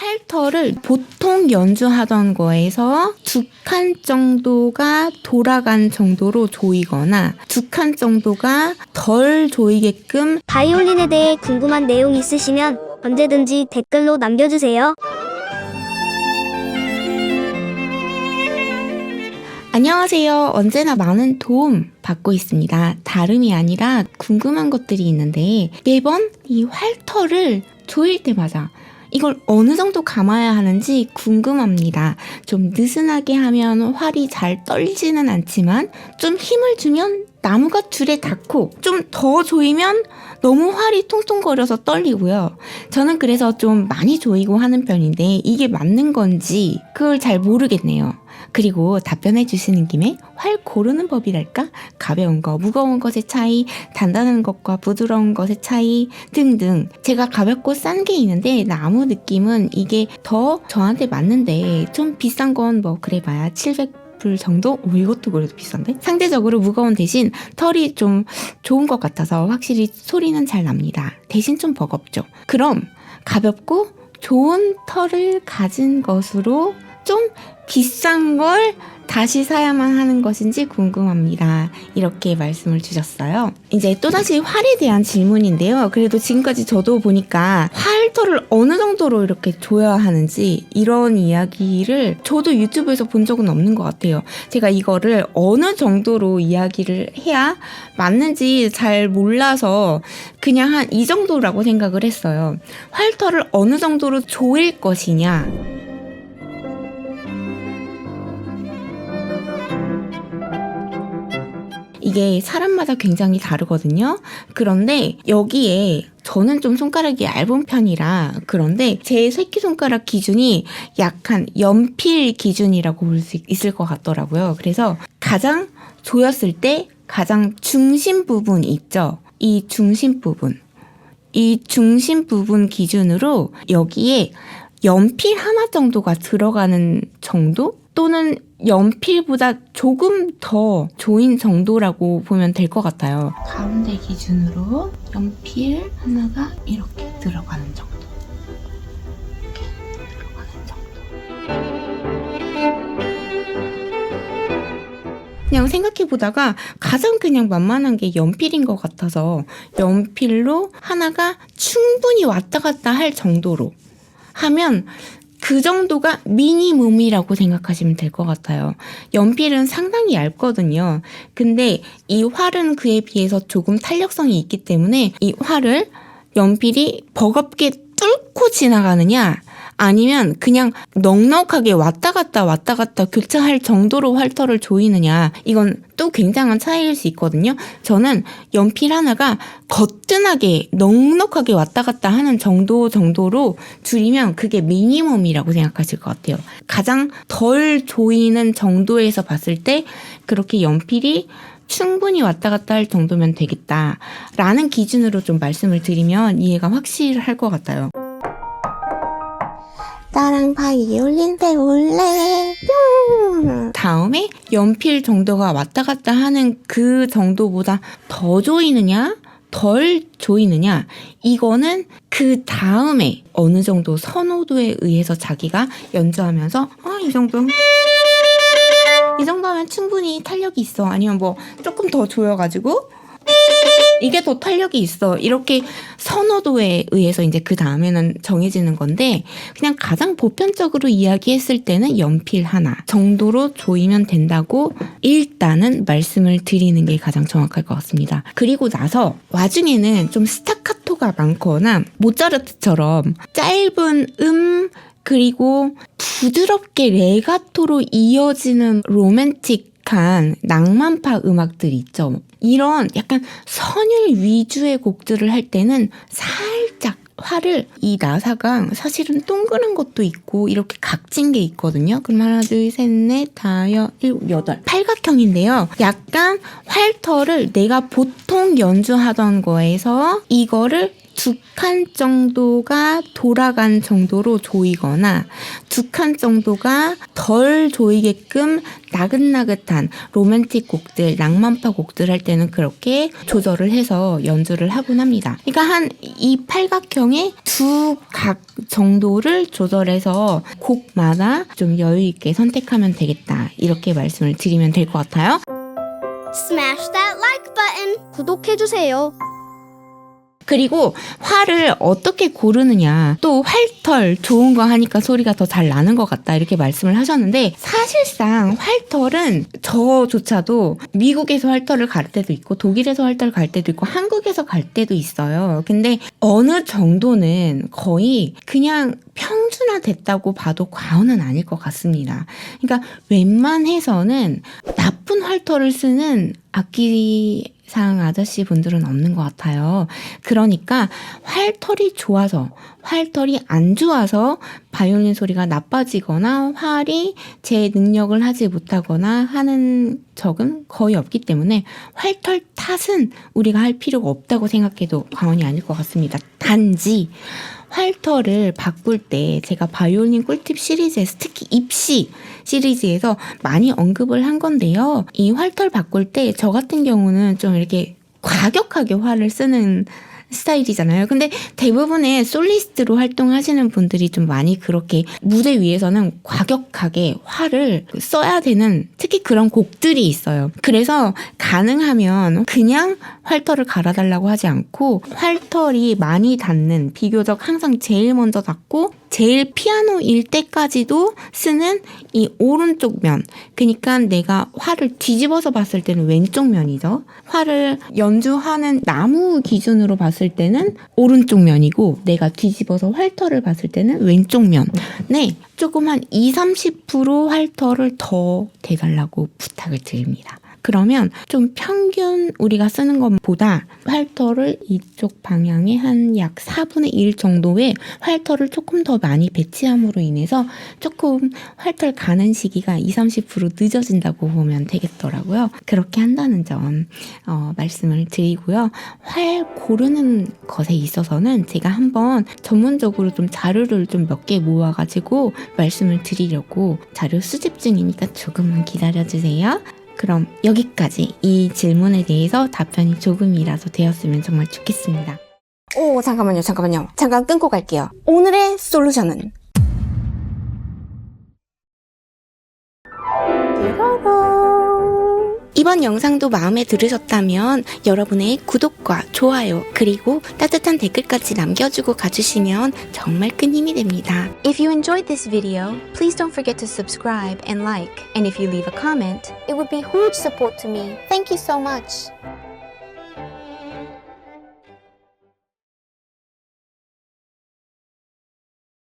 활터를 보통 연주하던 거에서 2칸 정도가 돌아간 정도로 조이거나 2칸 정도가 덜 조이게끔. 바이올린에 대해 궁금한 내용 있으시면 언제든지 댓글로 남겨주세요. 안녕하세요. 언제나 많은 도움 받고 있습니다. 다름이 아니라 궁금한 것들이 있는데 매번 이 활터를 조일 때마다 이걸 어느 정도 감아야 하는지 궁금합니다. 좀 느슨하게 하면 활이 잘 떨지는 않지만 좀 힘을 주면 나무가 줄에 닿고 좀 더 조이면 너무 활이 통통거려서 떨리고요. 저는 그래서 좀 많이 조이고 하는 편인데 이게 맞는 건지 그걸 잘 모르겠네요. 그리고 답변해 주시는 김에 활 고르는 법이랄까? 가벼운 거, 무거운 것의 차이, 단단한 것과 부드러운 것의 차이 등등. 제가 가볍고 싼 게 있는데 나무 느낌은 이게 더 저한테 맞는데 좀 비싼 건 뭐 그래봐야 700불 정도? 이것도 그래도 비싼데? 상대적으로 무거운 대신 털이 좀 좋은 것 같아서 확실히 소리는 잘 납니다. 대신 좀 버겁죠. 그럼 가볍고 좋은 털을 가진 것으로 좀 비싼 걸 다시 사야만 하는 것인지 궁금합니다. 이렇게 말씀을 주셨어요. 이제 또다시 활에 대한 질문인데요. 그래도 지금까지 저도 보니까 활터를 어느 정도로 이렇게 조여야 하는지 이런 이야기를 저도 유튜브에서 본 적은 없는 것 같아요. 제가 이거를 어느 정도로 이야기를 해야 맞는지 잘 몰라서 그냥 한 이 정도라고 생각을 했어요. 활터를 어느 정도로 조일 것이냐. 이게 사람마다 굉장히 다르거든요. 그런데 여기에 저는 좀 손가락이 얇은 편이라 그런데 제 새끼손가락 기준이 약간 연필 기준이라고 볼 수 있을 것 같더라고요. 그래서 가장 조였을 때 가장 중심 부분 있죠. 이 중심 부분 기준으로 여기에 연필 하나 정도가 들어가는 정도? 또는 연필보다 조금 더 조인 정도라고 보면 될 것 같아요. 가운데 기준으로 연필 하나가 이렇게 들어가는 정도. 이렇게 들어가는 정도. 그냥 생각해보다가 가장 그냥 만만한 게 연필인 것 같아서 연필로 하나가 충분히 왔다 갔다 할 정도로 하면 그 정도가 미니멈이라고 생각하시면 될 것 같아요. 연필은 상당히 얇거든요. 근데 이 활은 그에 비해서 조금 탄력성이 있기 때문에 이 활을 연필이 버겁게 뚫고 지나가느냐 아니면 그냥 넉넉하게 왔다 갔다 교차할 정도로 활터를 조이느냐 이건 또 굉장한 차이일 수 있거든요. 저는 연필 하나가 거뜬하게 넉넉하게 왔다 갔다 하는 정도로 줄이면 그게 미니멈이라고 생각하실 것 같아요. 가장 덜 조이는 정도에서 봤을 때 그렇게 연필이 충분히 왔다 갔다 할 정도면 되겠다라는 기준으로 좀 말씀을 드리면 이해가 확실할 것 같아요. 나랑 바이올린 배울래 뿅. 다음에 연필 정도가 왔다 갔다 하는 그 정도보다 더 조이느냐 덜 조이느냐 이거는 그 다음에 어느 정도 선호도에 의해서 자기가 연주하면서 이 정도 하면 충분히 탄력이 있어 아니면 뭐 조금 더 조여가지고 이게 더 탄력이 있어 이렇게 선호도에 의해서 이제 그 다음에는 정해지는 건데 그냥 가장 보편적으로 이야기했을 때는 연필 하나 정도로 조이면 된다고 일단은 말씀을 드리는 게 가장 정확할 것 같습니다. 그리고 나서 와중에는 좀 스타카토가 많거나 모차르트처럼 짧은 그리고 부드럽게 레가토로 이어지는 로맨틱한 낭만파 음악들 있죠. 이런 약간 선율 위주의 곡들을 할 때는 살짝 활을 이 나사가 사실은 동그란 것도 있고 이렇게 각진 게 있거든요. 그럼 하나, 둘, 셋, 넷, 다섯, 일곱, 여덟. 팔각형인데요. 약간 활터를 내가 보통 연주하던 거에서 이거를 2칸 정도가 돌아간 정도로 조이거나 2칸 정도가 덜 조이게끔 나긋나긋한 로맨틱 곡들, 낭만파 곡들 할 때는 그렇게 조절을 해서 연주를 하곤 합니다. 그러니까 한 이 팔각형의 2각 정도를 조절해서 곡마다 좀 여유 있게 선택하면 되겠다. 이렇게 말씀을 드리면 될 것 같아요. Smash that like button. 구독해주세요. 그리고 활을 어떻게 고르느냐, 또 활털 좋은 거 하니까 소리가 더 잘 나는 것 같다 이렇게 말씀을 하셨는데, 사실상 활털은 저조차도 미국에서 활털을 갈 때도 있고 독일에서 활털을 갈 때도 있고 한국에서 갈 때도 있어요. 근데 어느 정도는 거의 그냥 평준화됐다고 봐도 과언은 아닐 것 같습니다. 그러니까 웬만해서는 나쁜 활털을 쓰는 악기상 아저씨 분들은 없는 것 같아요. 그러니까 활털이 좋아서, 활털이 안 좋아서 바이올린 소리가 나빠지거나 활이 제 능력을 하지 못하거나 하는 적은 거의 없기 때문에 활털 탓은 우리가 할 필요가 없다고 생각해도 과언이 아닐 것 같습니다. 단지 활털을 바꿀 때 제가 바이올린 꿀팁 시리즈에서 특히 입시 시리즈에서 많이 언급을 한 건데요. 이 활털 바꿀 때 저 같은 경우는 좀 이렇게 과격하게 활을 쓰는 스타일이잖아요. 근데 대부분의 솔리스트로 활동하시는 분들이 좀 많이 그렇게 무대 위에서는 과격하게 활을 써야 되는 특히 그런 곡들이 있어요. 그래서 가능하면 그냥 활털을 갈아달라고 하지 않고 활털이 많이 닿는, 비교적 항상 제일 먼저 닿고 제일 피아노일 때까지도 쓰는 이 오른쪽 면, 그러니까 내가 활을 뒤집어서 봤을 때는 왼쪽 면이죠. 활을 연주하는 나무 기준으로 봤을 때는 오른쪽 면이고 내가 뒤집어서 활털을 봤을 때는 왼쪽 면. 네, 조금 한 20-30% 활털을 더 대달라고 부탁을 드립니다. 그러면 좀 평균 우리가 쓰는 것보다 활털을 이쪽 방향에 한 약 4분의 1 정도의 활털을 조금 더 많이 배치함으로 인해서 조금 활털 가는 시기가 20-30% 늦어진다고 보면 되겠더라고요. 그렇게 한다는 점 말씀을 드리고요. 활 고르는 것에 있어서는 제가 한번 전문적으로 좀 자료를 좀 몇 개 모아가지고 말씀을 드리려고 자료 수집 중이니까 조금만 기다려주세요. 그럼 여기까지 이 질문에 대해서 답변이 조금이라도 되었으면 정말 좋겠습니다. 오, 잠깐만요. 잠깐 끊고 갈게요. 오늘의 솔루션은 이번 영상도 마음에 들으셨다면 여러분의 구독과 좋아요 그리고 따뜻한 댓글까지 남겨주고 가주시면 정말 큰 힘이 됩니다. If you enjoyed this video, please don't forget to subscribe and like. And if you leave a comment, it would be huge support to me. Thank you so much.